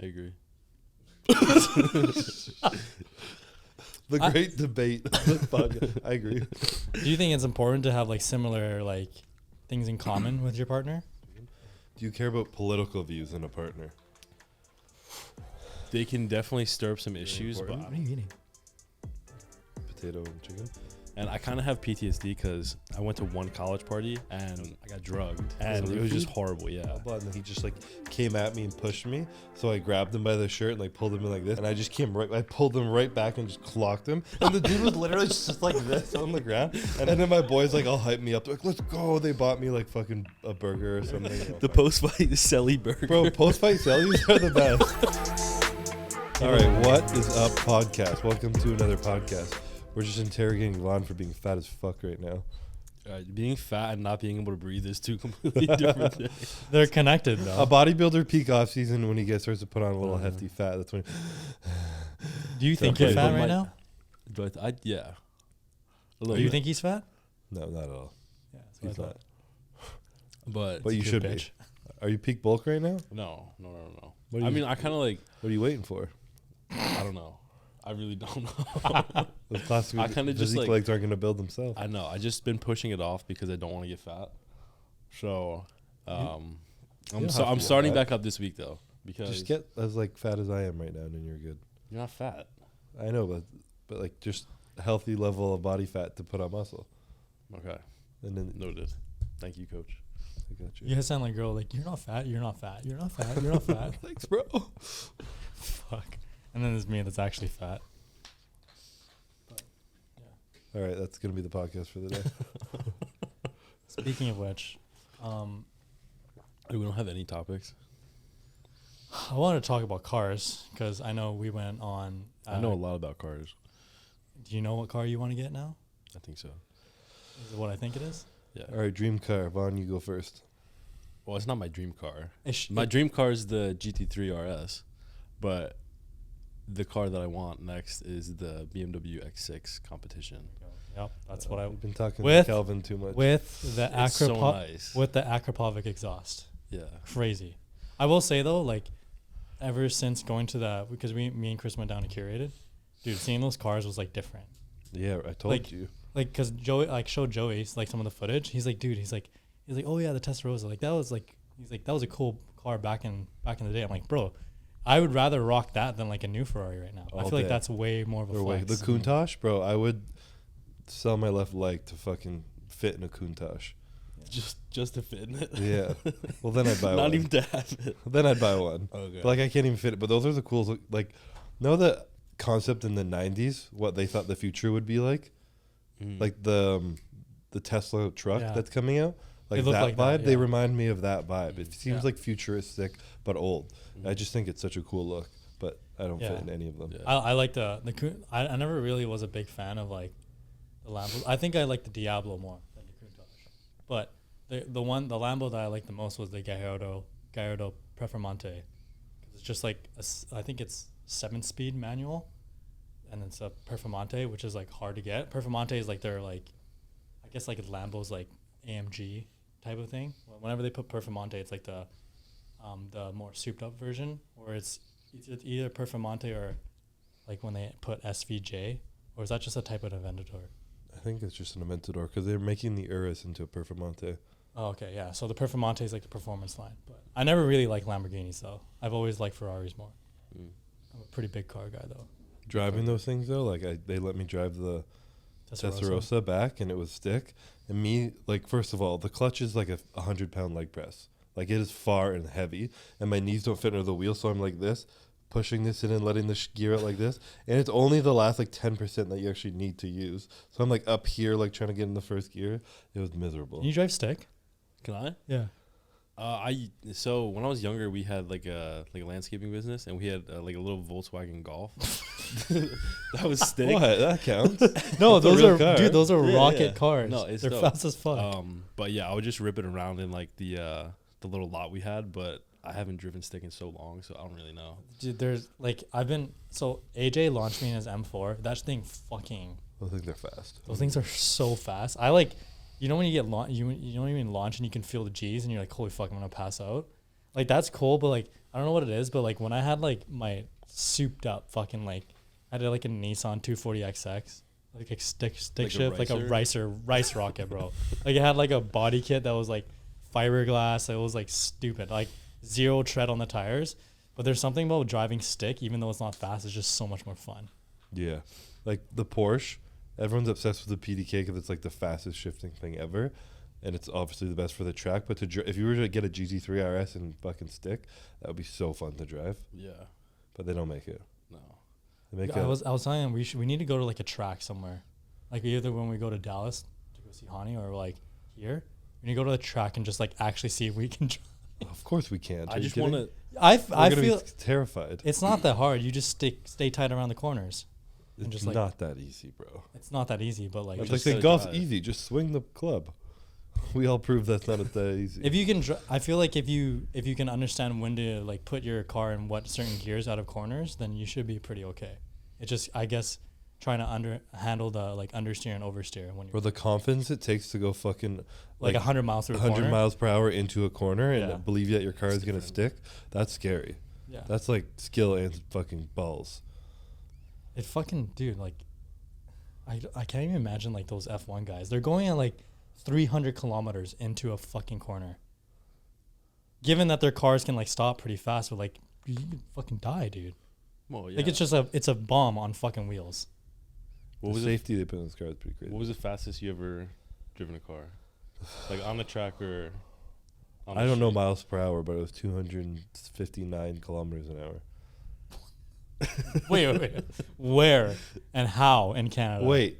I agree. The great debate. I agree. Do you think it's important to have like similar like things in common with your partner? Do you care about political views in a partner? They can definitely stir up some issues, but What are you eating? Potato and chicken. and I kind of have PTSD because I went to one college party and I got drugged, and it was just horrible. Yeah. And then he just like came at me and pushed me, so I grabbed him by the shirt and like pulled him in like this, and I just I pulled him right back and just clocked him, and the dude was literally just like this on the ground, and then my boys like all hyped me up, like let's go. They bought me like fucking a burger or something. The post-fight Selly burger. Bro, post-fight Sellies are the best. All right, what is up, podcast? Welcome to another podcast. We're just interrogating Yvonne for being fat as fuck right now. Being fat and not being able to breathe is two completely different things. They're connected though. A bodybuilder peak off season when he starts to put on a little hefty fat. That's when. Do you think you're fat right now? But yeah. Do you think he's fat? No, not at all. Yeah, He's not. But you should be. Are you peak bulk right now? No. What I mean, I kind of like. What are you waiting for? I don't know. I really don't know. Those plastic I kinda just, like- legs aren't going to build themselves. I know. I just been pushing it off because I don't want to get fat. So, I'm don't have to get starting fat. back up this week though because Just get as like fat as I am right now, and then you're good. you're not fat. I know, but like just a healthy level of body fat to put on muscle, Okay, and then noted. Thank you, coach. I got you. You guys sound like girl. Like you're not fat. You're not fat. You're not fat. You're not fat. Thanks, bro. Fuck. And then there's me that's actually fat. All right, that's gonna be the podcast for the day. Speaking of which, We don't have any topics. I wanted to talk about cars because I know we went on. I know a lot about cars. Do you know what car you want to get now? I think so. Is it what I think it is? Yeah. All right, dream car. Vaughn, you go first. Well, it's not my dream car. Ish- My dream car is the GT3 RS, but the car that I want next is the BMW X6 competition. Yep, that's what I We've been talking With- to Calvin too much. with the It's so Acropo- nice. with the Akrapovic exhaust. Yeah. Crazy. I will say though, like ever since going to that, because me and Chris went down to Curated, dude, seeing those cars was like different. Yeah, I told Like- you. Like, cause Joey like showed Joey like some of the footage. He's like, dude, he's like, oh yeah, the Testarossa. Like that was like, he's like, that was a cool car back in the day. I'm like, bro, I would rather rock that than like a new Ferrari right now. I All feel like day. that's way more of a Or wait, flex. the Countach, bro. I would sell my left leg to fucking fit in a Countach. Just to fit in it. Yeah. Well, then I'd buy Not one. even to have it. Then I'd buy one. Okay. But, like I can't even fit it. But those are the cool. Like, know the concept in the '90s, what they thought the future would be like, like the Tesla truck Yeah. that's coming out. Like look that like vibe. that, They yeah. remind me of that vibe. It seems Yeah. like futuristic but old. I just think it's such a cool look. But I don't Yeah. fit in any of them. Yeah. I like the I never really was a big fan of like the Lambo. I think I like the Diablo more than the Countach. But the Lambo that I liked the most was the Gallardo Performante. It's just like I think it's 7-speed manual, and it's a Performante, which is like hard to get. Performante is like their like, I guess like Lambo's like AMG type of thing. Whenever they put Performante, it's like the more souped up version, or it's either Performante or like when they put SVJ, or is that just a type of Aventador? I think it's just an Aventador because they're making the Urus into a Performante. Oh, okay, yeah. So the Performante is like the performance line, but I never really liked Lamborghinis though. I've always liked Ferraris more. I'm a pretty big car guy though. Driving those things though, like they let me drive the Testarossa back, and it was stick. And me, like, first of all, the clutch is like a 100-pound leg press. Like, it is far and heavy, and my knees don't fit under the wheel, so I'm like this, pushing this in and letting the gear out like this. And it's only the last like 10% that you actually need to use. So I'm like up here, like trying to get in the first gear. It was miserable. Can you drive stick? Can I? Yeah. So when I was younger, we had like a landscaping business, and we had like a little Volkswagen Golf. That was stick. What? That counts? No, That's a those real are car. dude. Those are Yeah, rocket yeah. cars. No, it's they're dope. fast as fuck. But yeah, I would just rip it around in like the little lot we had, but I haven't driven stick in so long, so I don't really know. Dude, there's like AJ launched me in his M4. That thing fucking. I think they're fast. Those things are so fast. I like, you know when you get you don't even launch and you can feel the G's and you're like, holy fuck, I'm gonna pass out. Like that's cool, but like I don't know what it is, but like when I had like my souped up fucking like I had like a Nissan 240XX, like a stick Like a shift, like a ricer? rice rocket, bro. Like it had like a body kit that was like fiberglass. It was like stupid, like zero tread on the tires. But there's something about driving stick, even though it's not fast, it's just so much more fun. Yeah, like the Porsche. Everyone's obsessed with the PDK because it's like the fastest shifting thing ever, and it's obviously the best for the track. But if you were to get a GT3 RS and fucking stick, that would be so fun to drive. Yeah. But they don't make it. No. They make I was telling him we need to go to like a track somewhere, like either when we go to Dallas to go see Hani or like here, we need to go to the track and just like actually see if we can. Of course we can. I just want to. I We're gonna feel be terrified. it's not that hard. You just stay tight around the corners. It's just, like, not that easy, bro. It's not that easy, but like It's just like gotta golf's drive. easy. Just swing the club. We all prove that's not that easy. if you can, I feel like if you can understand when to like put your car in what certain gears out of corners, then you should be pretty okay. It's just I guess trying to handle the like understeer and oversteer when Or you're the confidence it takes to go fucking like 100 miles through a 100 corner. miles per hour into a corner and Yeah. believe that your car It's is gonna different. stick. That's scary. Yeah, That's like skill and fucking balls. it fucking dude like. I can't even imagine like those F1 guys. They're going at like 300 kilometers into a fucking corner. Given that their cars can like stop pretty fast, but like you can fucking die, dude. Well, yeah. Like it's a bomb on fucking wheels. What was safety they put in this car is pretty crazy. What was the fastest you ever driven a car? Like on the track or? On the I don't know street? miles per hour, but it was 259 kilometers an hour. Wait. Where and how in Canada? Wait.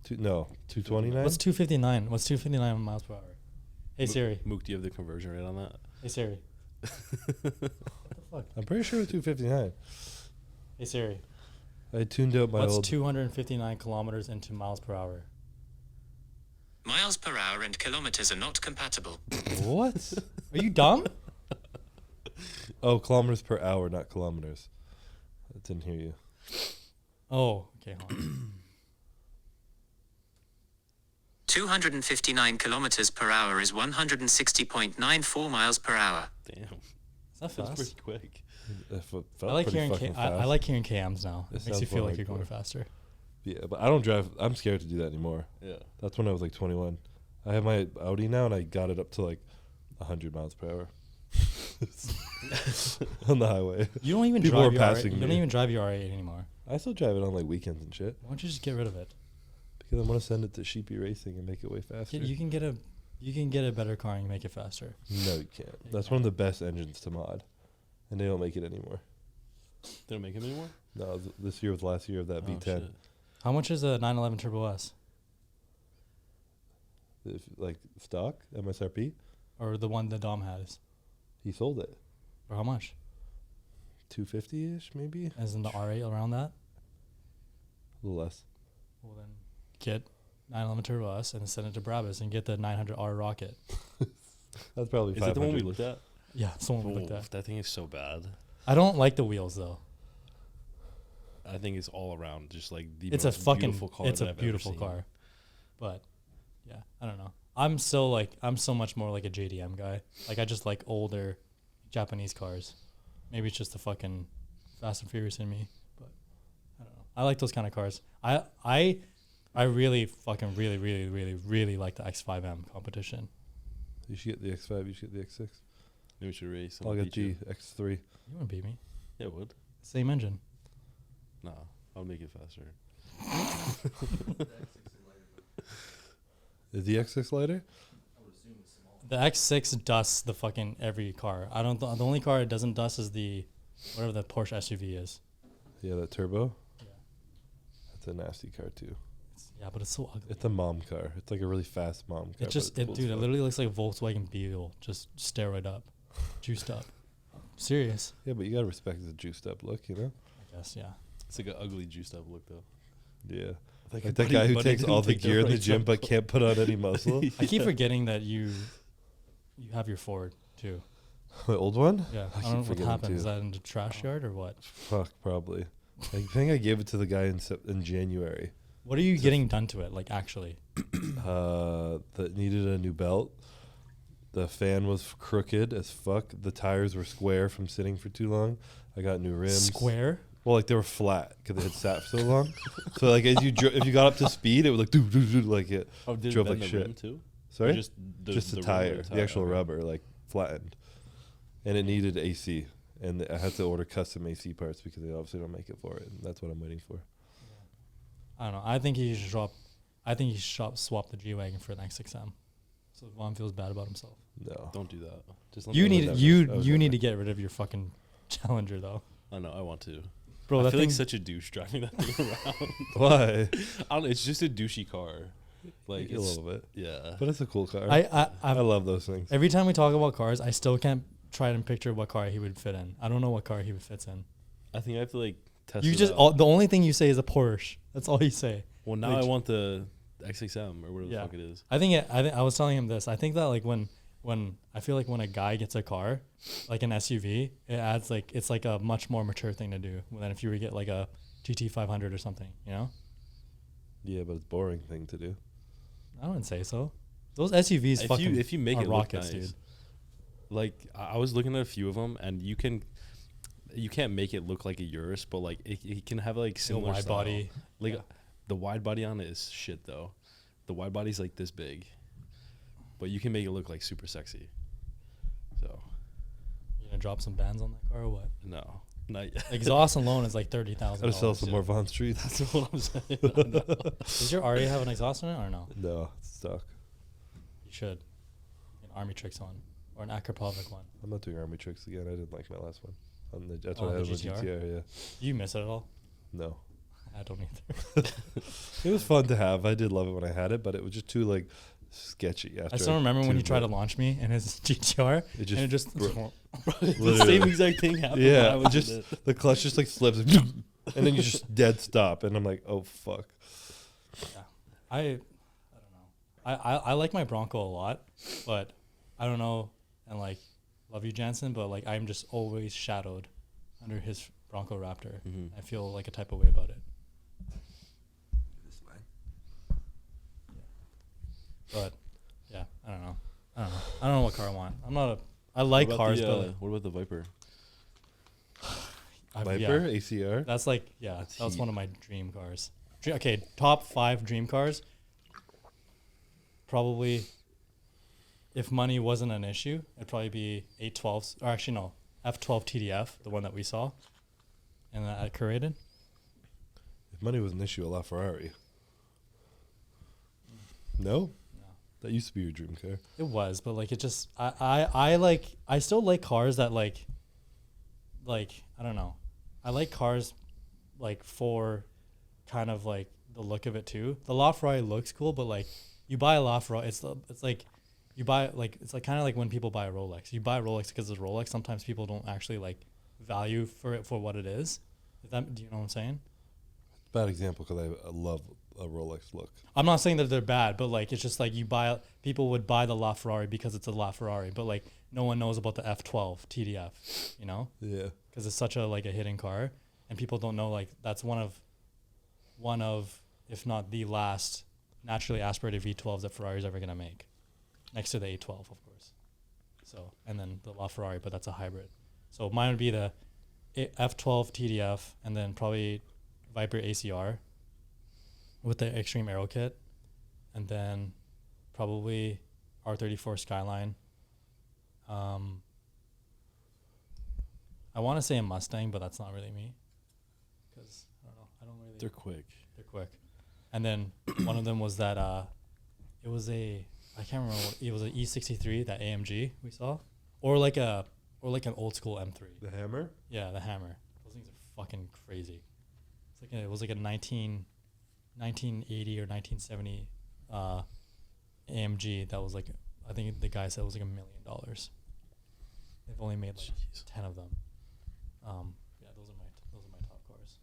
229? What's 259? What's 259 miles per hour? Hey Siri. Mook, do you have the conversion rate on that? Hey Siri. What the fuck? I'm pretty sure it was 259. Hey Siri. I tuned out my What's old. 259 kilometers into miles per hour? Miles per hour and kilometers are not compatible. What? Are you dumb? Oh, kilometers per hour, not kilometers. I didn't hear you. Oh, okay. Hold on. 259 kilometers per hour is 160.94 miles per hour. Damn. Is that That's fast? pretty quick. It felt I like pretty hearing fucking I fast. like hearing KMs now. It It makes you sounds feel more like you're going hardcore. faster. Yeah, but I don't drive. I'm scared to do that anymore. Yeah. That's when I was like 21. I have my Audi now, and I got it up to like 100 miles per hour on the highway. You don't even People drive are your R8. passing You don't me. even drive your R8 anymore. I still drive it on like weekends and shit Why don't you just get rid of it? because I want to send it to Sheepy Racing and make it way faster. You can get a better car and make it faster. No, you can't. you That's one of the best engines to mod, and they don't make it anymore. They don't make them anymore? No, this year was the last year of that Oh, V10. shit. How much is a 911 Turbo S If, like stock MSRP, or the one that Dom has? he sold it For how much? 250-ish, maybe a Isn't the R8 around that? little less. Well then, get 911 Turbo S and send it to Brabus and get the 900R rocket. That's probably Is 500. that the one we looked at? Yeah, someone would Oh, look that. that thing is so bad. I don't like the wheels though. I think it's all around just like the It's a most fucking beautiful car it's that a I've ever beautiful seen. car. But yeah, I don't know. I'm so much more like a JDM guy. Like I just like older Japanese cars. Maybe it's just the fucking Fast and Furious in me, but I don't know. I like those kind of cars. I really fucking really like the X5M competition. You should get the X5. You should get the X6. Maybe we should race. I'll get the X3. You wouldn't beat me. Yeah, it would. Same engine. Nah, I'll make it faster. Is the X6 lighter? The X6 dusts the fucking every car. I don't. The only car it doesn't dust is the whatever the Porsche SUV is. Yeah, that turbo. Yeah. That's a nasty car too. Yeah, but it's so ugly. It's a mom car. It's like a really fast mom car. It just, but it's dude, it cool as fuck. literally looks like a Volkswagen Beetle, just steroid up, juiced up. Serious. Yeah, but you gotta respect the juiced up look, you know? I guess, yeah. It's like an ugly juiced up look though. Yeah. Like Like that guy who takes all the gear in the gym but can't put on any muscle. I keep forgetting that you have your Ford too. My old one? Yeah, I I, keep don't know what forgetting happened. too. Is that in the trash yard or what? Fuck, probably. I think I gave it to the guy in January. What are you getting done to it? Like actually? That needed a new belt. The fan was crooked as fuck. The tires were square from sitting for too long. I got new rims. Square? Well, like they were flat because they had sat for so long. So like as you if you got up to speed, it would like do like it drove like shit. Rim too? Sorry, Or just the rim tire, of the actual okay. rubber like flattened, and it needed AC, and I had to order custom AC parts because they obviously don't make it for it. And that's what I'm waiting for. I don't know. I think he should drop. I think he should swap the G wagon for an X6M. So Vaughn feels bad about himself. No, Don't do that. Just let You me need live. you need to get rid of your fucking Challenger though, I know. I want to. bro. I That feel thing. like such a douche driving that thing around. why? I don't know. It's just a douchey car. Like A little bit, Yeah. but it's a cool car. I I love those things. every time we talk about cars, I still can't try and picture what car he would fit in. I don't know what car he would fit in. I think I have to like test. You it just out. the only thing you say is a Porsche. That's all you say. Well, now like- I want the X6M or whatever Yeah. the fuck it is. I was telling him this. I think that like when I feel like when a guy gets a car, like an SUV, it adds like it's like a much more mature thing to do than if you were to get like a GT 500 or something. You know? Yeah, but it's a boring thing to do. I wouldn't say so. Those SUVs If you make are it rockets, look nice, dude. like I was looking at a few of them, and you can't make it look like a Urus, but like it can have like A similar wide style. body. Like Yeah. the wide body on it is shit though. The wide body's like this big, but you can make it look like super sexy. So You gonna drop some bands on that car or what? no, not yet. Exhaust alone is like $30,000. Gotta sell some more Von Streets. That's what I'm saying. I know. Does your Aria have an exhaust in it or no? No, it's stuck. You should. An Army Tricks one or an Akrapovic one. I'm not doing army tricks again. I didn't like my last one. That's Oh, what I the had with GTR? GTR. Yeah, Do you miss it at all? no. I don't either. It was fun to have. I did love it when I had it, but it was just too like sketchy. After I still remember when tuned he tried to it. launch me in his GTR, It and it just the Literally. same exact thing happened. when I Yeah, was just in it. the clutch just like slips, and then you just dead stop, and I'm like, oh fuck. I don't know. I like my Bronco a lot, but I don't know. And like, love you, Jansen, but like I'm just always shadowed under his Bronco Raptor. Mhm. I feel like a type of way about it. But yeah, I don't know. I don't know what car I want. I like What about cars, the, but what about the Viper? Viper yeah, ACR. that's like That's that was heat. one of my dream cars. Okay, top 5 dream cars. Probably, if money wasn't an issue, it'd probably be 812s, or actually no, F12 TDF, the one that we saw, and that I curated. If money was an issue, a LaFerrari. No, No. that used to be your dream car. It was, but like it just I still like cars that like I don't know. I like cars like for kind of like the look of it too. The LaFerrari looks cool, but like you buy a LaFerrari, it's like you buy like it's like kind of like when people buy a Rolex. You buy a Rolex because it's a Rolex. Sometimes people don't actually like value for it for what it is. Do you know what I'm saying? Bad example because I love a Rolex look. I'm not saying that they're bad, but like it's just like people would buy the LaFerrari because it's a LaFerrari, but like no one knows about the F12 TDF, you know, Yeah, because it's such a like a hidden car, and people don't know like that's one of if not the last naturally aspirated V12s that Ferrari's ever gonna make, next to the A12 of course. So and then the LaFerrari, but that's a hybrid. So mine would be the F12 TDF, and then probably Viper ACR with the Extreme Aero kit, and then probably R34 Skyline. I want to say a Mustang, but that's not really me, because I don't know. I don't really. They're quick. They're quick. And then one of them was that it was a I can't remember what it was, an E63, that AMG we saw, or like an old school M3. the Hammer. Yeah, the Hammer. Those things are fucking crazy. It was like a 1980 or 1970 AMG that was like, I think the guy said it was like $1 million. They've only made like Jeez. 10 of them. Yeah, those are my top cars.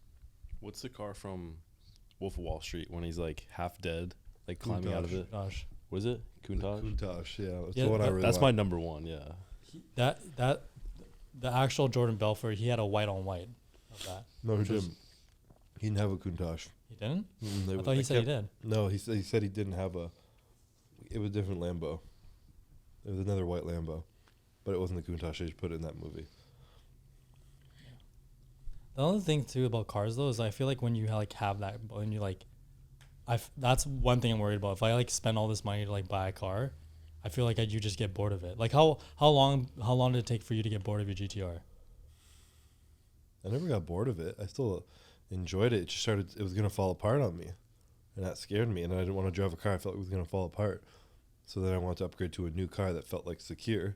What's the car from Wolf of Wall Street when he's like half dead, like climbing out of it? Gosh, What is it? Countach? Countach, yeah, it's Yeah, the one I that- really That's my like. number one. Yeah. the actual Jordan Belfort, he had a white on white of that. No, he which was- didn't. He didn't have a Countach. He didn't? They I w- thought he said he kept- did. No, he said he didn't have a. It was a different Lambo. It was another white Lambo, but it wasn't the Countach. They just put it in that movie. The other thing too about cars though is I feel like when you like have that, when you like, that's one thing I'm worried about. If I like spend all this money to like buy a car, I feel like you just get bored of it. Like how long did it take for you to get bored of your GTR? I never got bored of it. I still enjoyed it. It just started. It was gonna fall apart on me, and that scared me. And I didn't want to drive a car I felt like it was gonna fall apart. So then I wanted to upgrade to a new car that felt like secure,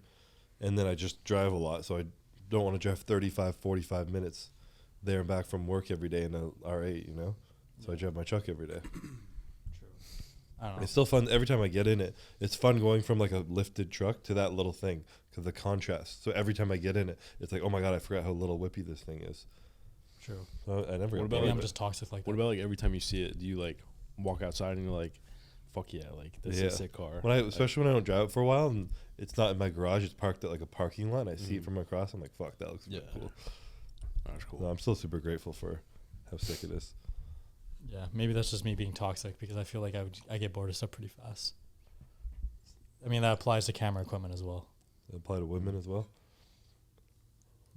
and then I just drive a lot. So I don't want to drive 35, 45 minutes there and back from work every day in a R8, you know? So I drive my truck every day. True. I don't know. It's still fun. Every time I get in it, it's fun going from like a lifted truck to that little thing because the contrast. So every time I get in it, it's like, oh my God, I forgot how little whippy this thing is. True. So I never got What about bored Maybe of I'm it. just toxic like What that. about like every time you see it, do you like walk outside and you're like, fuck yeah, like this is a sick car? Especially when I don't drive it for a while and it's not in my garage, it's parked at like a parking lot and I see it from across, I'm like, fuck, that looks super cool. That's cool. No, I'm still super grateful for how sick it is. Yeah, maybe that's just me being toxic because I feel like I get bored of stuff pretty fast. I mean, that applies to camera equipment as well. Does it apply to women as well?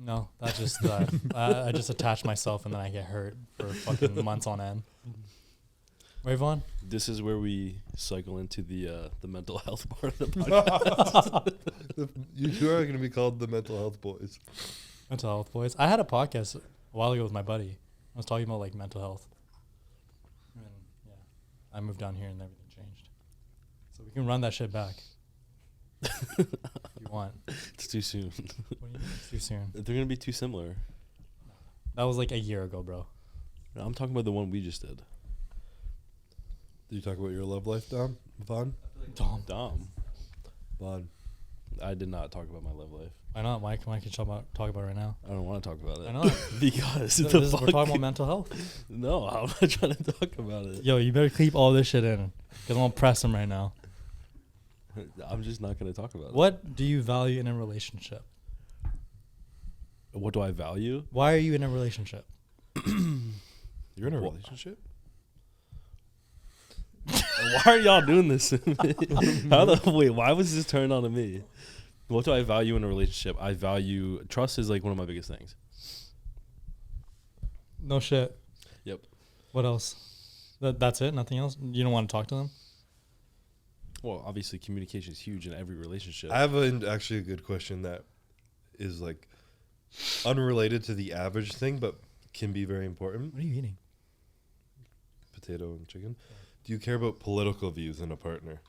No, that's just that I just attach myself and then I get hurt for fucking months on end. Right, Vaughn? This is where we cycle into the mental health part of the podcast. You two are going to be called the mental health boys. Mental health boys. I had a podcast a while ago with my buddy. I was talking about like mental health. And yeah, I moved down here and everything changed. So we can run that shit back. If you want. It's too soon. What do you mean it's too soon? They're gonna be too similar. That was like a year ago, bro. I'm talking about the one we just did. Did you talk about your love life, Dom? Vaughn? Dom. Vaughn. I did not talk about my love life. Why not? Why can you talk about it right now? I don't want to talk about it. Why not? Because We're talking about mental health. No, I'm not trying to talk about it. Yo, you better keep all this shit in because I'm gonna press him right now. I'm just not going to talk about it. What do you value in a relationship? What do I value? Why are you in a relationship? You're in a relationship? Why are y'all doing this to me? Wait, why was this turned on to me? What do I value in a relationship? I value trust is like one of my biggest things. No shit. Yep. What else? That's it? Nothing else? You don't want to talk to them? Well, obviously communication is huge in every relationship. I have actually a good question that is like unrelated to the average thing, but can be very important. What are you eating? Potato and chicken. Do you care about political views in a partner?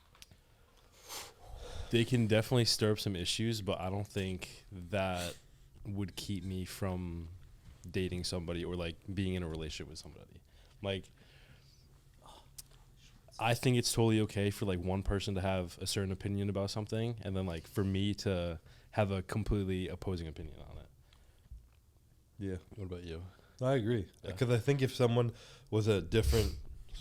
They can definitely stir up some issues, but I don't think that would keep me from dating somebody or like being in a relationship with somebody. Like, I think it's totally okay for like one person to have a certain opinion about something and then like for me to have a completely opposing opinion on it. Yeah. What about you? I agree. Yeah. Because I think if someone was a different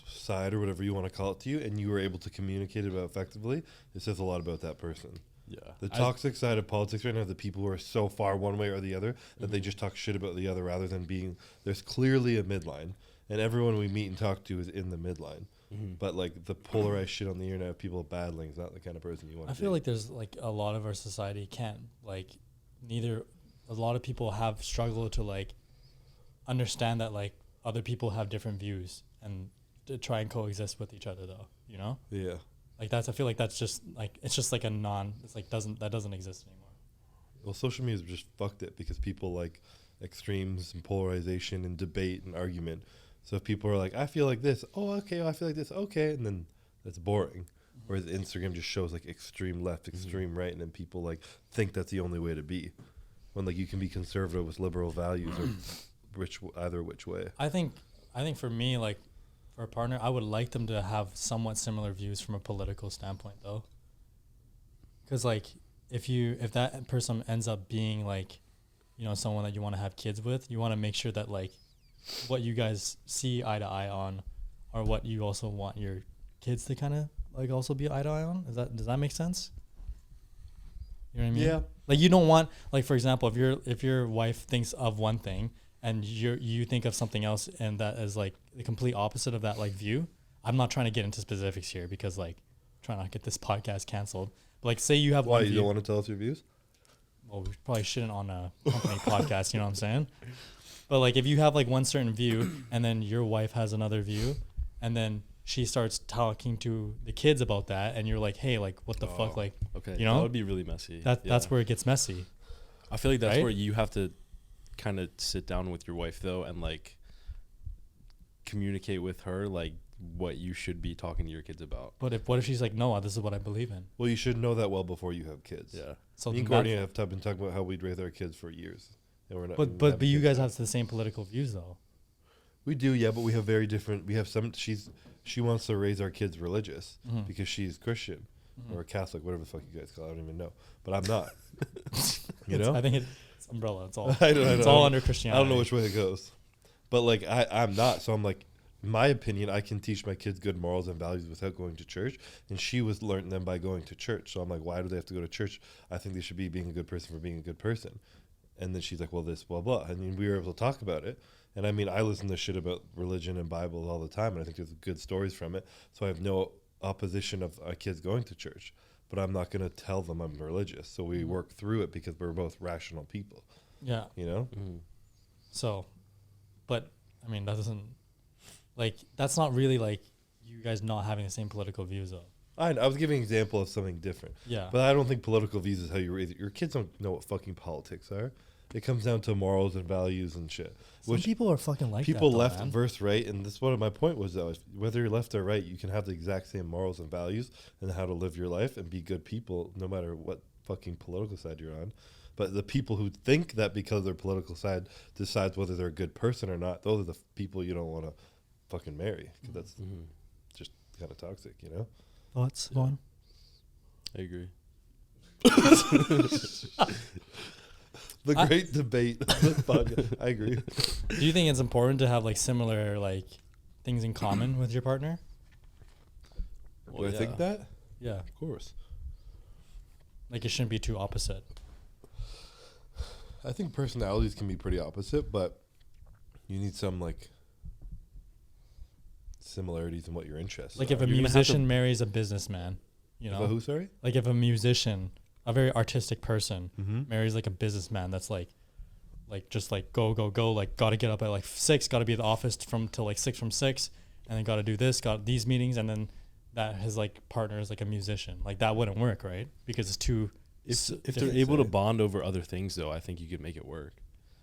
side or whatever you want to call it to you and you were able to communicate it effectively, it says a lot about that person. Yeah. The toxic side of politics right now, the people who are so far one way or the other that they just talk shit about the other rather than being, there's clearly a midline. And everyone we meet and talk to is in the midline. Mm-hmm. But like the polarized shit on the internet of people battling is not the kind of person you want to I feel like there's like a lot of our society can't like a lot of people have struggled to like understand that like other people have different views and to try and coexist with each other though, you know? Yeah. Like I feel like that's just like, it's just like it's like that doesn't exist anymore. Well, social media has just fucked it because people like extremes and polarization and debate and argument. So if people are like, I feel like this, oh, okay, I feel like this, okay, and then that's boring. Whereas Instagram just shows like extreme left, extreme right, and then people like think that's the only way to be. When like you can be conservative with liberal values or either which way. I think for me, like for a partner, I would like them to have somewhat similar views from a political standpoint though. Cause like if that person ends up being like, you know, someone that you want to have kids with, you want to make sure that like what you guys see eye to eye on are what you also want your kids to kind of like also be eye to eye on. Does that make sense? You know what I mean? Yeah. Like you don't want, like for example, if your wife thinks of one thing and you think of something else and that is like the complete opposite of that like view. I'm not trying to get into specifics here because like trying not to get this podcast canceled. But like, say you have Why one you view. don't want to tell us your views? Well, we probably shouldn't on a company podcast. You know what I'm saying? But like, if you have like one certain view, and then your wife has another view, and then she starts talking to the kids about that, and you're like, hey, like, what the fuck, like, Okay, you know, that would be really messy. that's where it gets messy. I feel like that's right? where you have to kind of sit down with your wife though, and like communicate with her like what you should be talking to your kids about. But what if she's like, no, this is what I believe in? Well, you should know that well before you have kids. Yeah. So Me and then Courtney have been talking about how we'd raise our kids for years, and we're not. but you guys have the same political views though. We do, yeah, but we have very different. We have some. She wants to raise our kids religious Mhm. because she's Christian Mhm. or Catholic, whatever the fuck you guys call it. I don't even know, but I'm not. You It's- know, I think it's umbrella. It's all. I don't- It's all under Christianity. I don't know which way it goes, but like I'm not. So I'm like, in my opinion, I can teach my kids good morals and values without going to church, and she was learning them by going to church. So I'm like, why do they have to go to church? I think they should be being a good person for being a good person. And then she's like, well, this, blah, blah. I mean, we were able to talk about it. And I mean, I listen to shit about religion and Bible all the time, and I think there's good stories from it. So I have no opposition of our kids going to church, but I'm not going to tell them I'm religious. So we work through it because we're both rational people, Yeah. you know? So, but I mean, that doesn't, like, that's not really like you guys not having the same political views though. I was giving an example of something different. Yeah. But I don't think political views is how you raise it. Your kids don't know what fucking politics are. It comes down to morals and values and shit. Some people are fucking like people that, though, left man. versus right, and this is what my point was though. Whether you're left or right, you can have the exact same morals and values and how to live your life and be good people, no matter what fucking political side you're on. But the people who think that because their political side decides whether they're a good person or not, those are the people you don't want to fucking marry, because that's just kind of toxic, you know. Thoughts, Vaughn? I agree. The great debate. Podcast. I agree. Do you think it's important to have like similar like things in common with your partner? Do I think that? Yeah. Of course. Like it shouldn't be too opposite. I think personalities can be pretty opposite, but you need some like similarities in what your interests Like are. if a You're gonna have musician marries a businessman, you to, know? who, sorry? Like if a musician, a very artistic person, Mm-hmm. marries like a businessman that's like just like go, like got to get up at like 6, got to be at the office from till like 6 from 6, and then got to do this, got these meetings, and then that his like partner is like a musician. Like that wouldn't work, right? Because it's too. If they're different. able to bond over other things, though, I think you could make it work.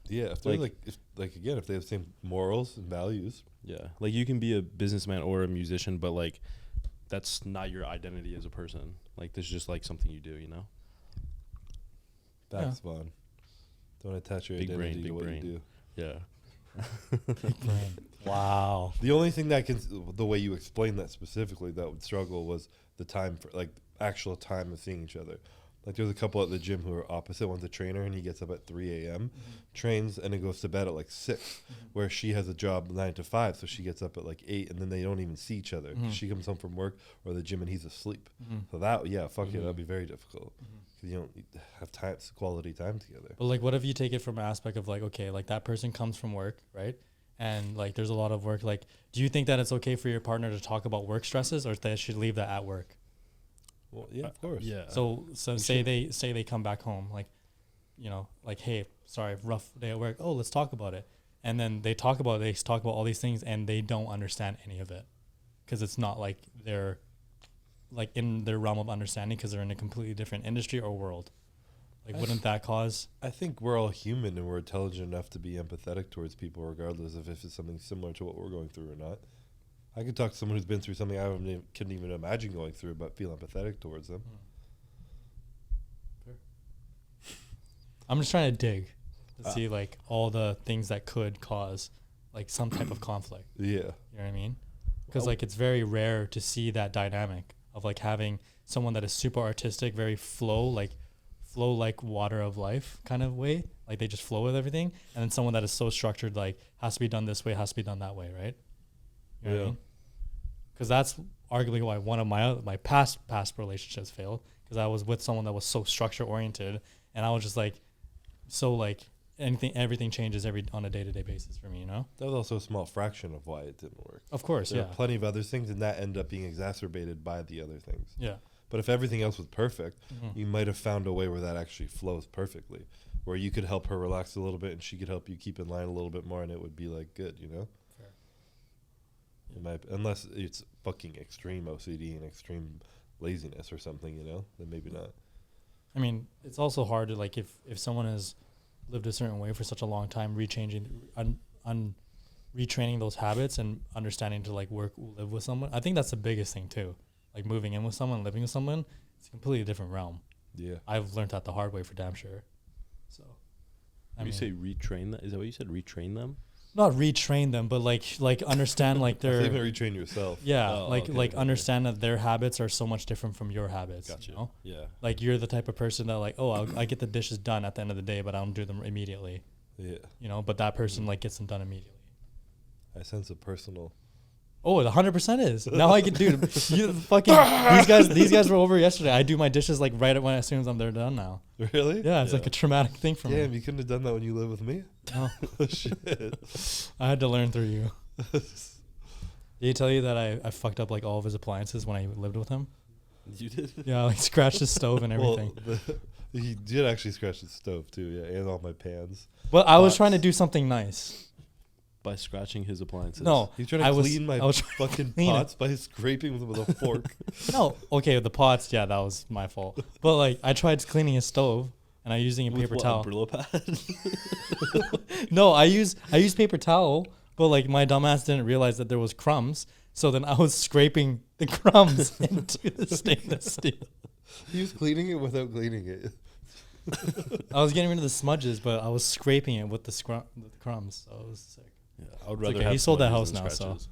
Yeah, if they're Like- if they have the same morals and values. Yeah, like you can be a businessman or a musician, but like that's not your identity as a person. Like this is just like something you do, you know. Facts, Vaughn. Don't attach your Big brain, identity big to what brain. you do. Yeah. Big brain. Wow. The only thing that can, the way you explain that specifically, that would struggle was the time for like actual time of seeing each other. Like there's a couple at the gym who are opposite. One's a trainer and he gets up at 3 a.m., trains and then goes to bed at like 6, where she has a job 9 to 5, so she gets up at like 8, and then they don't even see each other. She comes home from work or the gym and he's asleep. So that, yeah, fuck yeah, that'd be very difficult. 'Cause you don't have time, quality time together. But like, what if you take it from an aspect of like, okay, like that person comes from work, right? And like, there's a lot of work. Like, do you think that it's okay for your partner to talk about work stresses, or they should leave that at work? Well, yeah, of course. Yeah. So say they come back home, like, you know, like, hey, sorry, rough day at work. Oh, let's talk about it. And then they talk about all these things, and they don't understand any of it, because it's not like they're like in their realm of understanding, because they're in a completely different industry or world. Like, wouldn't that cause? I think we're all human and we're intelligent enough to be empathetic towards people, regardless of if it's something similar to what we're going through or not. I could talk to someone who's been through something I couldn't even imagine going through, but feel empathetic towards them. I'm just trying to dig to see like all the things that could cause like some type of conflict. Yeah. You know what I mean? Because like it's very rare to see that dynamic of like having someone that is super artistic, very flow like water of life kind of way. Like they just flow with everything. And then someone that is so structured, like has to be done this way, has to be done that way, right? You know what I mean? Because that's arguably why one of my past relationships failed, because I was with someone that was so structure oriented, and I was just like, so like everything changes on a day-to-day basis for me, you know? That was also a small fraction of why it didn't work. Of course, There yeah. are plenty of other things, and that ended up being exacerbated by the other things. Yeah. But if everything else was perfect, you might have found a way where that actually flows perfectly, where you could help her relax a little bit and she could help you keep in line a little bit more, and it would be like good, you know? Fair. Unless it's fucking extreme OCD and extreme laziness or something, you know, then maybe not. I mean, it's also hard to, like, if someone has lived a certain way for such a long time, retraining those habits and understanding to, like, live with someone. I think that's the biggest thing too. Like, moving in with someone, living with someone, it's a completely different realm. Yeah. I've learned that the hard way for damn sure. So, When you say retrain that, is that what you said? Retrain them? not retrain them, but like understand like Even their retrain yourself. understand that their habits are so much different from your habits. Gotcha. You know? Yeah. Like, you're the type of person that, like, oh, I get the dishes done at the end of the day, but I don't do them immediately. Yeah. You know, but that person like gets them done immediately. I sense a personal. Oh, it 100% is. Now I can, dude. You fucking these guys were over yesterday. I do my dishes like right as soon as they're done now. Really? Yeah, it's like a traumatic thing for Damn, me. you couldn't have done that when you lived with me? No, Oh, shit. I had to learn through you. Did he tell you that I fucked up like all of his appliances when I lived with him? You did? Yeah, like scratched his stove and everything. Well, he did actually scratch the stove too, yeah, and all my pans. But I was Pots. trying to do something nice. By scratching his appliances. No, He's trying to clean my fucking clean it. pots by scraping them with a fork. No, okay, the pots, yeah, that was my fault. But like, I tried cleaning his stove and I using a With paper what, towel. a Brillo pad? No, I use paper towel, but like my dumbass didn't realize that there was crumbs. So then I was scraping the crumbs into the stainless steel. He was cleaning it without cleaning it. I was getting rid of the smudges, but I was scraping it with the crumbs. So it was sick. Yeah, I would It's rather okay, have he sold that smudges house than now, so. scratches.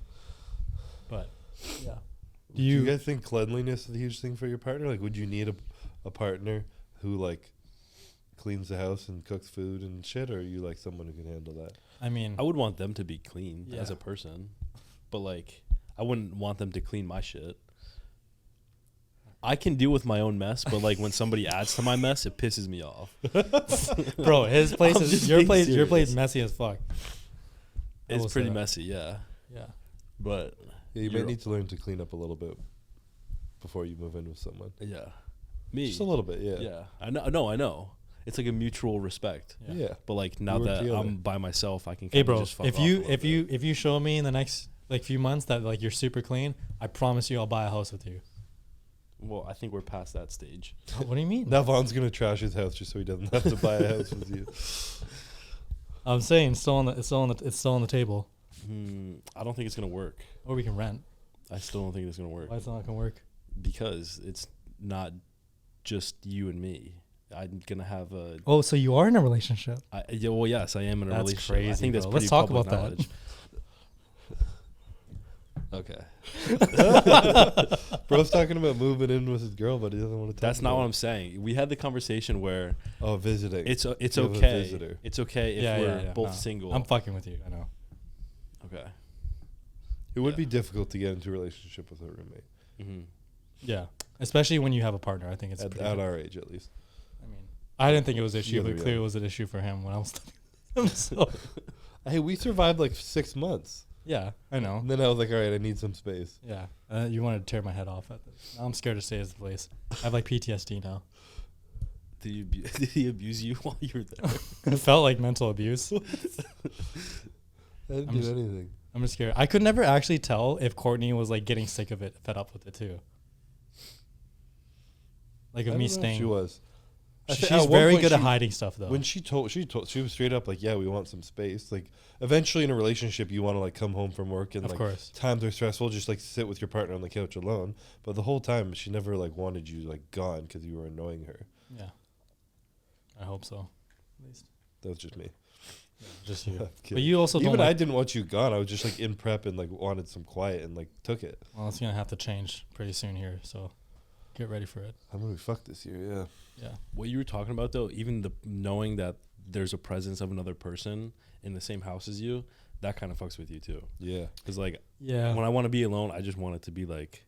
But yeah, Do you guys think cleanliness is a huge thing for your partner? Like, would you need a partner who like cleans the house and cooks food and shit, or are you like someone who can handle that? I mean, I would want them to be clean as Yeah. a person, but like I wouldn't want them to clean my shit. I can deal with my own mess, but like when somebody adds to my mess, it pisses me off. bro, his place I'm is just your being place. Your place serious. messy as fuck. I will It's say pretty that. messy, yeah. Yeah. But Yeah, you You're- might need to learn to clean up a little bit before you move in with someone. yeah, me. Just a little bit, yeah. Yeah, I know. No, I know. It's like a mutual respect. Yeah. Yeah. But like now work that together. I'm by myself, I can. Hey, kinda bro, just fuck if off a you little bit. if you show me in the next like few months that like you're super clean, I promise you I'll buy a house with you. Well, I think we're past that stage. What do you mean? Now Vaughn's gonna trash his house just so he doesn't have to buy a house with you. I'm saying it's still on the table, I don't think it's gonna work. or we can rent. I still don't think it's gonna work Why it's not gonna work? because it's not just you and me. I'm gonna have a. Oh, so you are in a relationship? Yeah, well, yes, I am in a That's relationship. I crazy, think that's bro. pretty Let's talk public about that. knowledge. Okay, Bro's talking about moving in with his girl, but he doesn't want to talk that's not about what it. I'm saying. We had the conversation where Oh, visiting. it's You have a okay. visitor. It's okay if Yeah, we're yeah. both No. single. I'm fucking with you. I know. Okay. It would Yeah. be difficult to get into a relationship with a roommate Mm-hmm. Yeah, especially when you have a partner. I think it's at pretty at good. our age, at least. I mean, I didn't think it was an issue, You're but the clearly young. it was an issue for him when I was living with him. So Hey, we survived like 6 months, yeah, I know. and then I was like, all right, I need some space. Yeah, you wanted to tear my head off. Now I'm scared to stay at the place. I have like PTSD now. Did he abuse you while you were there? It felt like mental abuse. I didn't I'm do just- anything. I'm just scared. I could never actually tell if Courtney was like getting sick of it, fed up with it too. Like I of don't me know if staying. She was. I thi- She's at one very point good at she- hiding stuff though. When she was straight up like, yeah, we want some space. Like, eventually in a relationship, you want to like come home from work and Of like course. times are stressful, just like sit with your partner on the couch alone. But the whole time, she never like wanted you like gone because you were annoying her. Yeah. I hope so. At least. That was just me. Just you. I'm But kidding. you also Even don't I like, didn't want you gone. I was just like in prep and like wanted some quiet and like took it. well, it's gonna have to change pretty soon here, so get ready for it. I'm gonna be fucked this year. Yeah. Yeah. What you were talking about though, even the knowing that there's a presence of another person in the same house as you, that kind of fucks with you too. Yeah. Because like Yeah. when I want to be alone, I just want it to be like,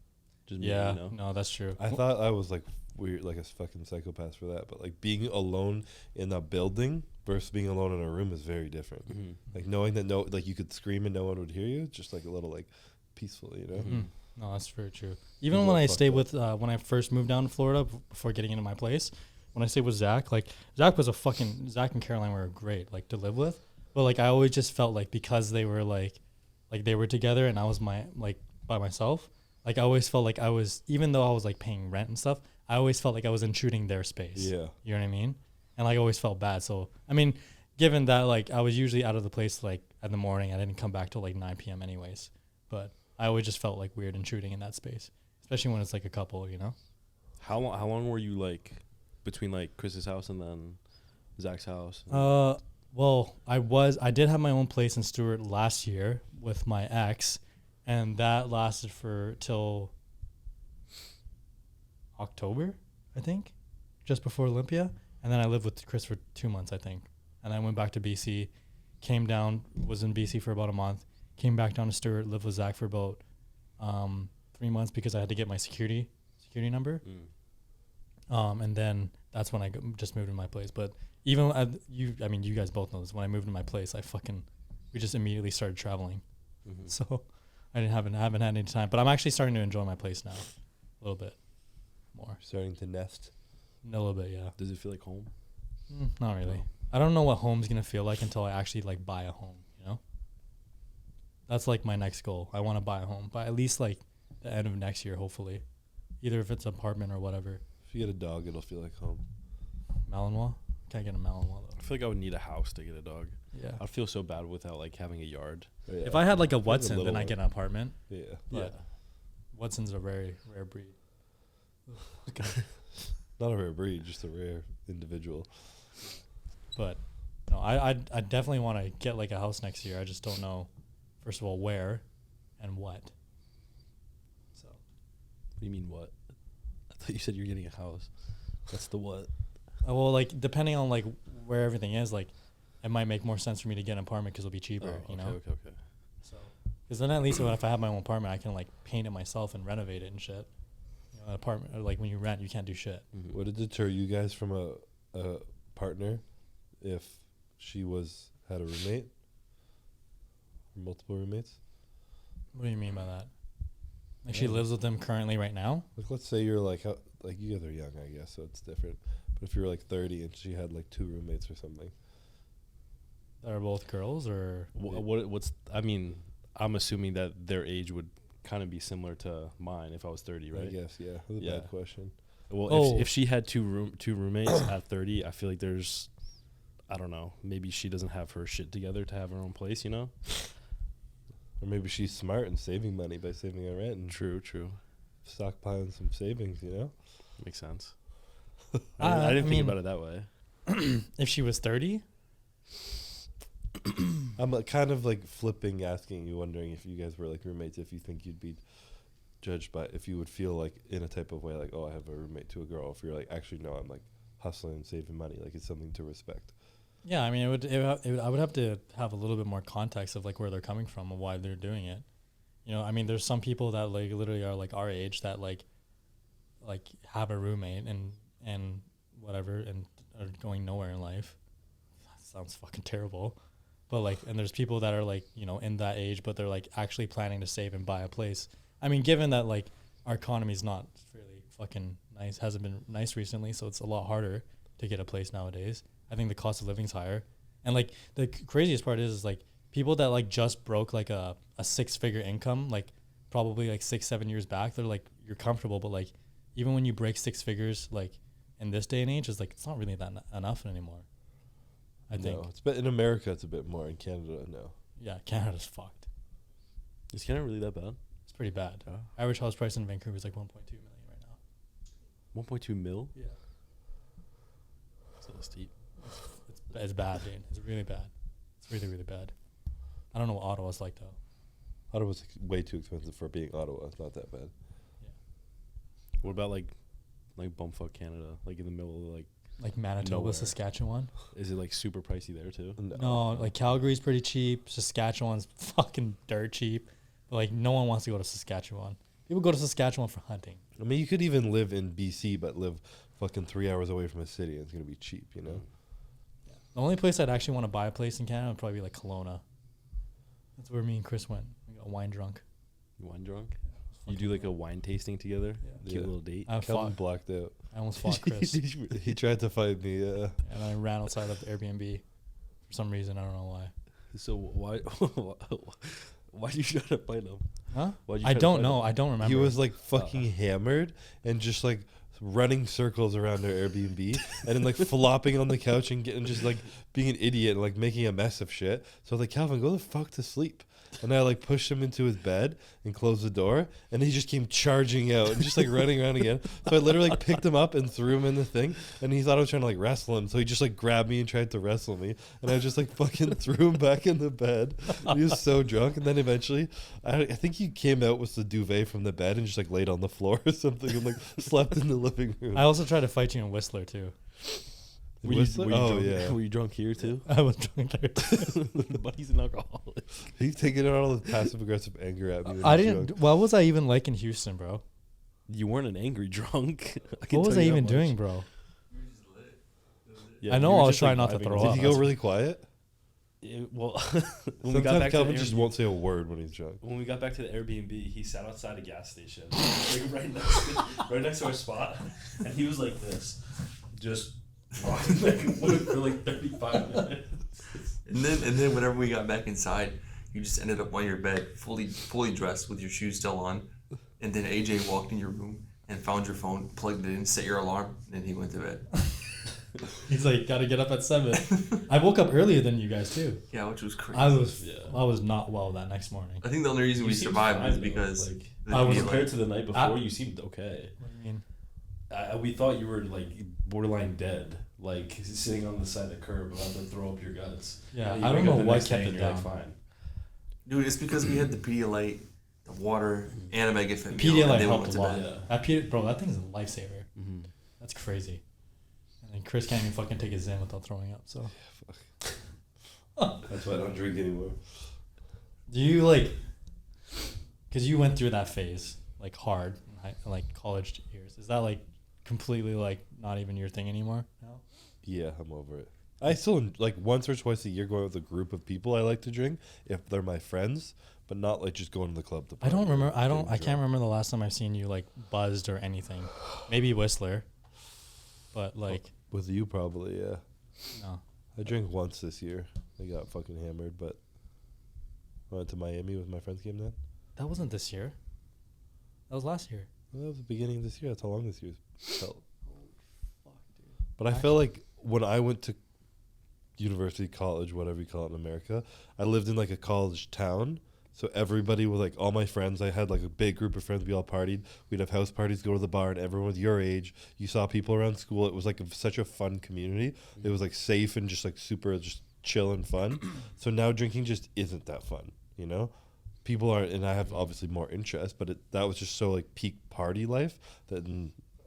just Yeah. me, you know. No, that's true. I thought I was like weird, like a fucking psychopath for that. But like being alone in a building versus being alone in a room is very different. Mm-hmm. Like knowing that like you could scream and no one would hear you, just like a little like peaceful, you know. Mhm. No, that's very true. Even People when are I fucked stayed up. with, when I first moved down to Florida before getting into my place, when I stayed with Zach, like Zach and Caroline were great, like to live with. But like I always just felt like because they were like they were together and I was by myself, like I always felt like I was, even though I was like paying rent and stuff, I always felt like I was intruding their space. Yeah. You know what I mean? And like I always felt bad. So I mean, given that like I was usually out of the place like in the morning, I didn't come back till like 9 p.m. anyways. But I always just felt like weird intruding in that space, especially when it's like a couple, you know? How long were you like between like Chris's house and then Zach's house? Well, I did have my own place in Stewart last year with my ex, and that lasted for till October, I think, just before Olympia. And then I lived with Chris for 2 months, I think. And I went back to BC, came down, was in BC for about a month, came back down to Stewart, lived with Zach for about 3 months because I had to get my security number. And then that's when I just moved in my place. But even you guys both know this. When I moved in my place, we just immediately started traveling. So I haven't had any time. But I'm actually starting to enjoy my place now, a little bit more. Starting to nest. A little bit, yeah. Does it feel like home? Not really. I don't know what home's gonna feel like until I actually like buy a home. You know, that's like my next goal. I want to buy a home by at least like the end of next year, hopefully. Either if it's an apartment or whatever. If you get a dog, it'll feel like home. Malinois? Can't get a Malinois though. I feel like I would need a house to get a dog. Yeah. I'd feel so bad without like having a yard. Yeah. If I had like a Have a Watson, then little I get an apartment. Yeah. But Watson's a very rare breed. Not a rare breed, just a rare individual. But no, I definitely want to get like a house next year. I just don't know, first of all, where and what. So. What do you mean what? I thought you said you're getting a house. That's the what? Well, like depending on like where everything is, like it might make more sense for me to get an apartment because it'll be cheaper. Oh, you know. Okay. So, because then at least if I have my own apartment, I can like paint it myself and renovate it and shit. You know, an apartment, or like when you rent, you can't do shit. Would it deter you guys from a partner if she had a roommate or multiple roommates? What do you mean by that? Like she lives with them currently right now? Like, let's say you're like you guys are young, I guess, so it's different. But if you were like 30 and she had like 2 roommates or something, That are both girls, or What's? I mean, I'm assuming that their age would kind of be similar to mine if I was 30, right? I guess, yeah. That's a bad question. Well, if she had two roommates at 30, I feel like there's, I don't know, maybe she doesn't have her shit together to have her own place, you know? Or maybe she's smart and saving money by saving on rent and True. stockpiling some savings, you know? Makes sense. I I didn't think mean- about it that way. if she was 30? I'm kind of like flipping, asking you, wondering if you guys were like roommates, if you think you'd be judged by, if you would feel like in a type of way, like, oh, I have a roommate to a girl. If you're like, actually, no, I'm like hustling and saving money. Like, it's something to respect. Yeah, I mean, I would have to have a little bit more context of like where they're coming from and why they're doing it. You know, I mean, there's some people that like literally are like our age that like have a roommate and whatever and are going nowhere in life. That sounds fucking terrible. But like, and there's people that are like, you know, in that age, but they're like actually planning to save and buy a place. I mean, given that like our economy is not really fucking nice, hasn't been nice recently, so it's a lot harder to get a place nowadays. I think the cost of living's higher. And like the craziest part is like people that like just broke like a 6-figure income, like probably like 6-7 years back, they're like, you're comfortable, but like even when you break 6 figures, like in this day and age, it's like it's not really that enough anymore. I think. No, in America, it's a bit more. In Canada, no. Yeah, Canada's fucked. Is Canada really that bad? It's pretty bad. Yeah. Average house price in Vancouver is like 1.2 million right now. 1.2 mil? Yeah. That's a little steep. It's bad, dude. It's really bad. It's really, really bad. I don't know what Ottawa's like though. Ottawa's way too expensive for being Ottawa. It's not that bad. What about like bumfuck Canada, like in the middle of Like Manitoba, Nowhere. Saskatchewan. is it like super pricey there too? No, like Calgary's pretty cheap. Saskatchewan's fucking dirt cheap. But like no one wants to go to Saskatchewan. People go to Saskatchewan for hunting. I mean, you could even live in BC, but live fucking 3 hours away from a city, and it's gonna be cheap, you know. The only place I'd actually want to buy a place in Canada would probably be like Kelowna. That's where me and Chris went. We got wine drunk. You wine drunk? It was You do like a wine tasting together. Yeah. Cute little date. I Kelvin fought. blocked out. I almost fought Chris, He tried to fight me. Yeah. and I ran outside of the Airbnb for some reason. I don't know why. So why why you try to fight him? Huh? Why'd you I try to don't fight know. him? I don't remember. He was like fucking hammered and just like running circles around our Airbnb and then like flopping on the couch and getting just like being an idiot and like making a mess of shit. So I was like, Calvin, go the fuck to sleep. And I like pushed him into his bed and closed the door, and he just came charging out and just like running around again. So I literally like picked him up and threw him in the thing, and he thought I was trying to like wrestle him. So he just like grabbed me and tried to wrestle me, and I just like fucking threw him back in the bed. He was so drunk, and then eventually, I think he came out with the duvet from the bed and just like laid on the floor or something and like slept in the living room. I also tried to fight you in Whistler too. Were you Oh drunk, yeah, Were you drunk here too? I was drunk there too. But he's an alcoholic. he's taking out all the passive aggressive anger at me. when I he's didn't. drunk. What was I even like in Houston, bro? You weren't an angry drunk. I can What was tell I you that even much. doing, bro? Yeah, I know you were I was just, like, trying not to vibing throw with- up. Did he go really quiet? Well, when we Sometimes got back Calvin to the just Airbnb, won't say a word when he's drunk. when we got back to the Airbnb, he sat outside a gas station, like right next to our spot, and he was like this, just rocking back and forth for like 35 minutes. And then whenever we got back inside, you just ended up on your bed, fully dressed with your shoes still on. And then AJ walked in your room and found your phone, plugged it in, set your alarm, and he went to bed. He's like, gotta get up at 7. I woke up earlier than you guys too. Yeah, which was crazy. I was not well that next morning. I think the only reason You we seemed survived fine, was though, because like, the I was daylight- compared to the night before, I- you seemed okay. What do you mean? We thought you were like borderline dead, like sitting on the side of the curb about to throw up your guts. Yeah, And you I don't wake up know the what next day kept and it you're, like, down. fine. Dude, it's because we had the Pedialyte, the water, and a Megafit meal, Pedialyte and then we helped went a to lot. bed. Yeah. Bro, that thing's a lifesaver. Mm-hmm. That's crazy. And then Chris can't even fucking take his Zen without throwing up. So, That's why I don't drink anymore. do you like? Because you went through that phase like hard, in like college years. Is that like completely like not even your thing anymore now? Yeah, I'm over it. I still like once or twice a year go out with a group of people I like to drink if they're my friends, but not like just going to the club to I don't party or remember. I getting can't drunk. remember the last time I've seen you like buzzed or anything. Maybe Whistler, but like With you probably, yeah. no. I drank once this year. I got fucking hammered, but I went to Miami with my friends came then. That wasn't this year. That was last year. Well, that was the beginning of this year. That's how long this year felt. Fuck, dude. But I feel like when I went to university, college, whatever you call it in America, I lived in like a college town. So everybody was like, all my friends, I had like a big group of friends. We all partied. We'd have house parties, go to the bar, and everyone was your age. You saw people around school. It was like such a fun community. It was like safe and just like super just chill and fun. So now drinking just isn't that fun, you know? People are, and I have obviously more interest, but that was just so like peak party life that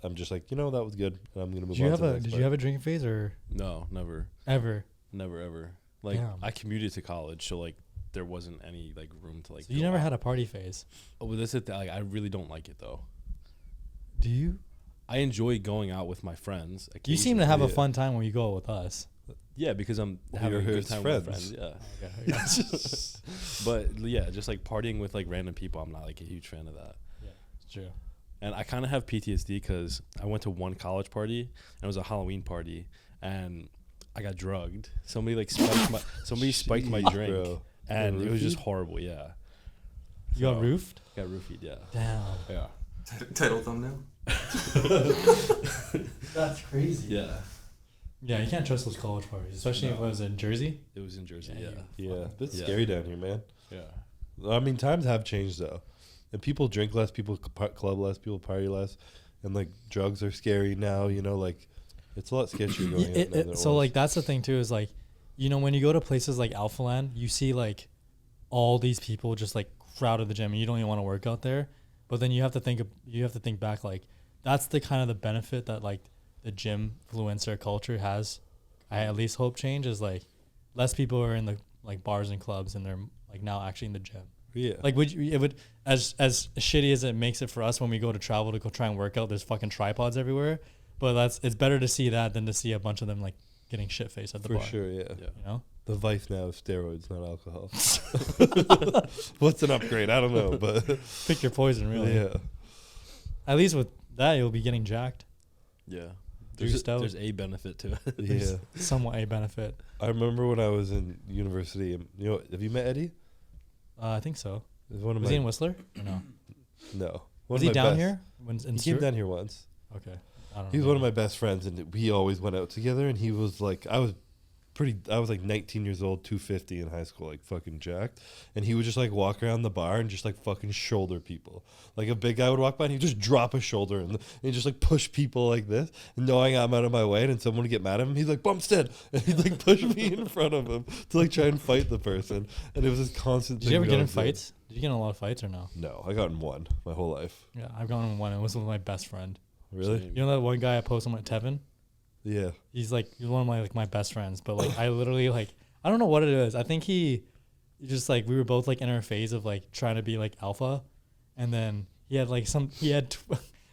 I'm just like, you know, that was good. And I'm going to move Did you on have to the a next Did part. you have a drinking phase or No, never, ever? ever. Like Damn. I commuted to college, so like there wasn't any like room to like. So you go never out. had a party phase. Oh, well, that's it. Like I really don't like it though. Do you? I enjoy going out with my friends. You seem to have a Yeah. fun time when you go with us. Yeah, because I'm Well, having a you're good his time friends. with my friends. Yeah. Okay. But yeah, just like partying with like random people, I'm not like a huge fan of that. It's true. And I kind of have PTSD because I went to one college party and it was a Halloween party and I got drugged. Somebody like spiked my Jeez, drink bro. and You got it was just roofied? horrible. Yeah, You got So- roofed? got roofied. Yeah, Damn. yeah, Title thumbnail. That's crazy. yeah. Yeah, you can't trust those college parties, especially if it No. was in Jersey. It was in Jersey. Yeah, Yeah, Yeah, it's Yeah. scary down here, man. yeah. I mean, times have changed though, and people drink less, people club less, people party less, and like drugs are scary now. You know, like it's a lot sketchier going on now than it So was. like that's the thing too is like, you know, when you go to places like Alpha Land, you see like all these people just like crowded the gym, and you don't even want to work out there. But then you have to think back like that's the kind of the benefit that like the gym influencer culture has. I at least hope change is like less people are in the like bars and clubs, and they're like now actually in the gym. yeah, Like it would as shitty as it makes it for us when we go to travel to go try and work out. There's fucking tripods everywhere, but it's better to see that than to see a bunch of them like getting shit faced at the for bar. sure, yeah. Yeah. You know, The vice now is steroids, not alcohol. What's an upgrade? I don't know, but Pick your poison, really. yeah. At least with that, you'll be getting jacked. Yeah. Juiced out. There's a benefit to it. Yeah. Somewhat a benefit. I remember when I was in university. Have you met Eddie? I think so. He's one of Was my he in Whistler? Or no. no. One Was of he my down best- here? In He came Stewart? down here once. Okay. I don't know. He was one of my best friends, and we always went out together. And he was like, I was like 19 years old, 250 in high school, like fucking jacked. And he would just like walk around the bar and just like fucking shoulder people. Like a big guy would walk by and he'd just drop a shoulder and he'd just like push people like this. And knowing I'm out of my way and someone would get mad at him, he's like, Bumstead. And he'd like push me in front of him to like try and fight the person. And it was this constant Did thing you ever get in going through. fights? Did you get in a lot of fights or no? No, I got in one my whole life. Yeah, I've gotten in one. It was with my best friend. Really? You know that one guy I posted with Tevin? Yeah. He's one of my best friends, but like I literally like I don't know what it is. I think he just like we were both like in our phase of like trying to be like alpha, and then he had this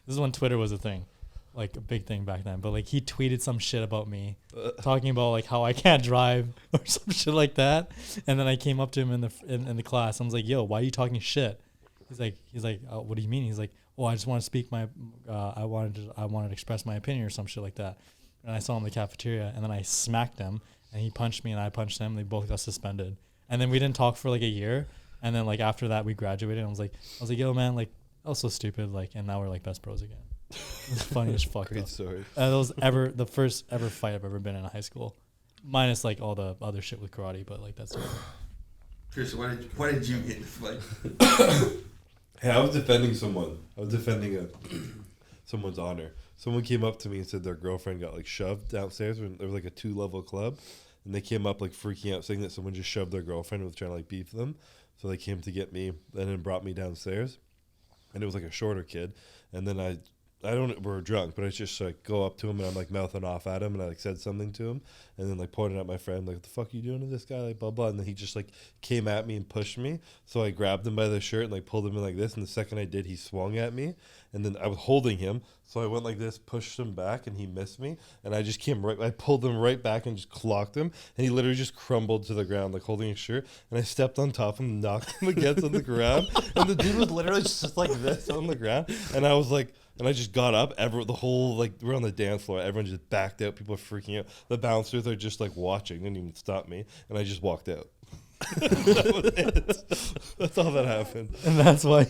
is when Twitter was a thing, like a big thing back then. But like he tweeted some shit about me, talking about like how I can't drive or some shit like that. And then I came up to him in the class. I was like, "Yo, why are you talking shit?" He's like, oh, "What do you mean?" He's like, "Oh, I just want to speak my I wanted to express my opinion or some shit like that." And I saw him in the cafeteria, and then I smacked him, and he punched me, and I punched him. They both got suspended, and then we didn't talk for like a year. And then like after that, we graduated. And I was like, "Yo, man, like I was so stupid." Like, and now we're like best bros again. It's funny as fuck. Great story. That was the first ever fight I've ever been in high school, minus like all the other shit with karate. But like that's. Chris, why did you get in the fight? Hey, I was defending someone. I was defending someone's honor. Someone came up to me and said their girlfriend got like shoved downstairs. When there was like a 2-level club, and they came up like freaking out, saying that someone just shoved their girlfriend and was trying to like beef them. So they came to get me, and then brought me downstairs, and it was like a shorter kid. And then we were drunk, but I just like go up to him and I'm like mouthing off at him, and I like said something to him, and then like pointed at my friend like, "What the fuck are you doing to this guy?" Like blah blah. And then he just like came at me and pushed me. So I grabbed him by the shirt and like pulled him in like this. And the second I did, he swung at me, and then I was holding him. So I went like this, pushed him back, and he missed me. And I just I pulled him right back and just clocked him, and he literally just crumbled to the ground like holding his shirt. And I stepped on top of him, knocked him against on the ground, and the dude was literally just like this on the ground. And I was like. And I just got up. We're on the dance floor. Everyone just backed out. People are freaking out. The bouncers are just like watching. Didn't even stop me. And I just walked out. That was it. That's all that happened. And that's why.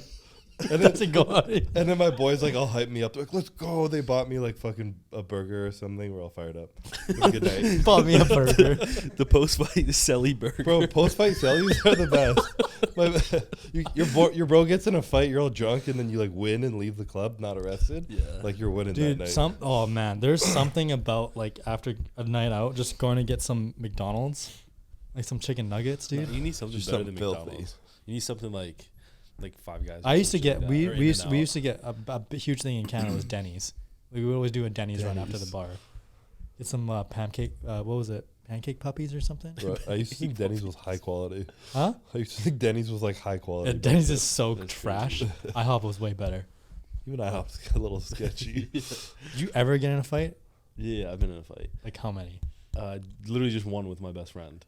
And doesn't go out. And then my boys like all hype me up. They're like, "Let's go!" They bought me like fucking a burger or something. We're all fired up. It was a good night. Bought me a burger. The post-fight Selly burger. Bro, post-fight sellies are the best. Your bro gets in a fight, you're all drunk, and then you like win and leave the club, not arrested. Yeah. Like you're winning that Dude, night. oh man, there's something about like after a night out, just going to get some McDonald's, like some chicken nuggets, dude. You need something Just better something than filthy. McDonald's. You need something like Five Guys. or I used to some shit get like we that, or we used to In-N-Out. get a huge thing in Canada was Denny's. We would always do a Denny's run after the Denny's. bar. Get some pancake. What was it? Pancake puppies or something? Bro, I used to think Denny's was high quality. Huh? I used to think Denny's was like high quality. Yeah, Denny's is so That's trash. crazy. IHOP was way better. Even IHOP's a little sketchy. Did you ever get in a fight? Yeah, I've been in a fight. Like how many? Literally just one with my best friend.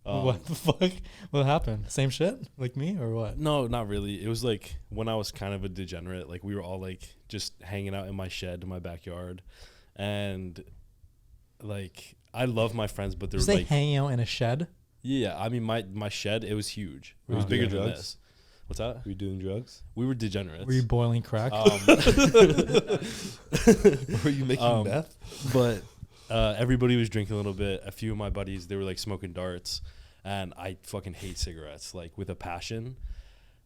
What the fuck? What happened? Same shit? Like me or what? No, not really. It was like when I was kind of a degenerate. Like we were all like just hanging out in my shed in my backyard, and like I love my friends, but You they're say like, hanging out in a shed? yeah. I mean, my shed, it was huge. It was Oh. bigger Doing than drugs? this. What's that? Were you doing drugs? We were degenerates. Were you boiling crack? Were you making meth? But everybody was drinking a little bit. A few of my buddies, they were like smoking darts, and I fucking hate cigarettes like with a passion.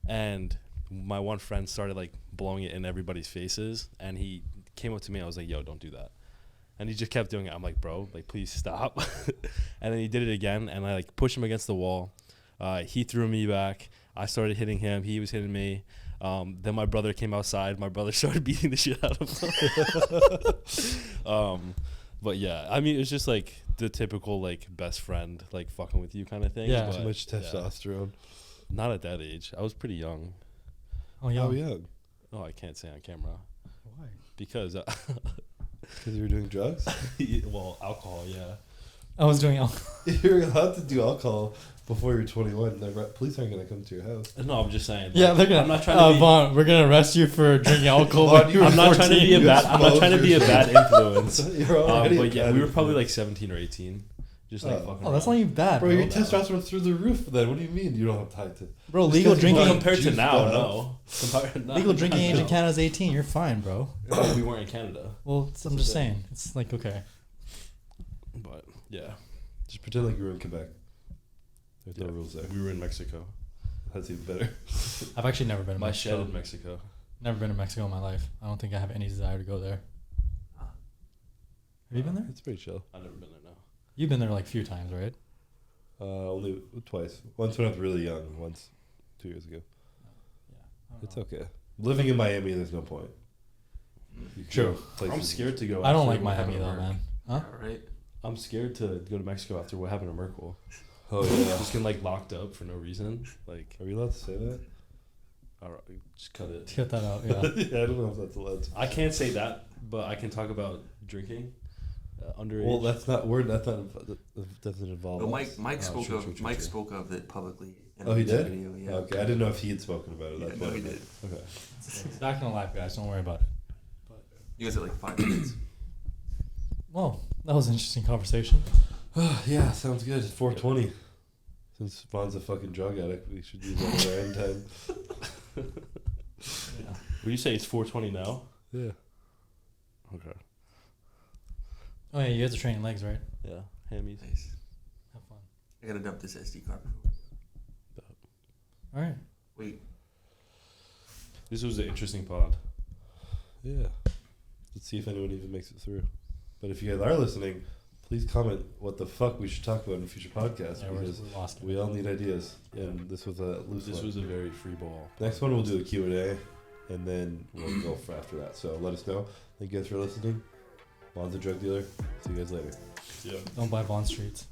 And my one friend started like blowing it in everybody's faces, and he came up to me. I was like, "Yo, don't do that." And he just kept doing it. I'm like, "Bro, like please stop." And then he did it again, and I like pushed him against the wall. He threw me back. I started hitting him. He was hitting me. Then my brother came outside. My brother started beating the shit out of him. But yeah, I mean, it was just like the typical like best friend like fucking with you kind of thing. Yeah. but, Too much testosterone. not at that age. I was pretty young. Oh yeah. Oh yeah. Oh, I can't say on camera Why? because Because you were doing drugs? well, alcohol, yeah. I was doing alcohol. You're allowed to do alcohol before you're 21. The police aren't gonna come to your house. No, I'm just saying. Yeah, they're gonna. I'm not trying to be. Vaughn, we're gonna arrest you for drinking alcohol. Vaughn, when you were I'm not trying to 14. be a bad. I'm not trying to be a bad influence. You're already But a yeah, bad we were probably influence. like 17 or 18. Just like fucking. Oh, that's not around. even bad, Bro, bro. your testosterone's through the roof. Then what do you mean you don't have time to? Bro, Just legal 'cause you drinking. want Compared to juice now, that no. Legal drinking age in No. Canada is 18. You're fine, bro. We weren't in Canada, Well, I'm just saying. It's like okay. but yeah, Just pretend like you were in Quebec. There's no Yeah. rules there. we were in Mexico. That's even better. I've actually never been to My Mexico. shed in Mexico. Never been to Mexico in my life. I don't think I have any desire to go there. Have you been there? It's pretty chill. I've never been there. No. You've been there like a few times, right? Only twice. Once when I was really young. Once 2 years ago. Yeah. I don't It's know. okay. Living in Miami, there's no point. You can True. go places- I'm scared to go. I don't after like what happened Miami to though, Merck. man. Huh? Yeah, right. I'm scared to go to Mexico after what happened to Merkel. Oh yeah. Just getting like locked up for no reason. Like, Are we allowed to say that? all right, just cut it. Cut that out. Yeah. Yeah, I don't know if that's allowed. I can't say that, but I can talk about drinking underage. Well, that's not. That's not. That doesn't involve. Well, us. Mike Oh, spoke true, of true, true, Mike true. spoke of it publicly. In Oh, a he music did. Video, yeah. Okay, I didn't know if he had spoken about it. Yeah, That's no, why I he meant. did. Okay. It's not gonna laugh, guys. Don't worry about it. You guys had like 5 minutes. Well, that was an interesting conversation. Yeah, sounds good. 4:20. Since Vaughn's a fucking drug addict, we should use that as our end time. Yeah. Would you say it's 4:20 now? Yeah. Okay. Oh yeah, you guys are training legs, right? Yeah. Hammies. Nice. Have fun. I gotta dump this SD card. All right. Wait. This was an interesting pod. Yeah. Let's see if anyone even makes it through. But if you guys are listening, please comment what the fuck we should talk about in a future podcast, Yeah, because we're lost. we all need ideas. And this was a loose This one. was a very free ball. Next one we'll do a Q&A, and then we'll go for after that. So let us know. Thank you guys for listening. Vaughn's a drug dealer. See you guys later. Yeah. Don't buy Bond Streets.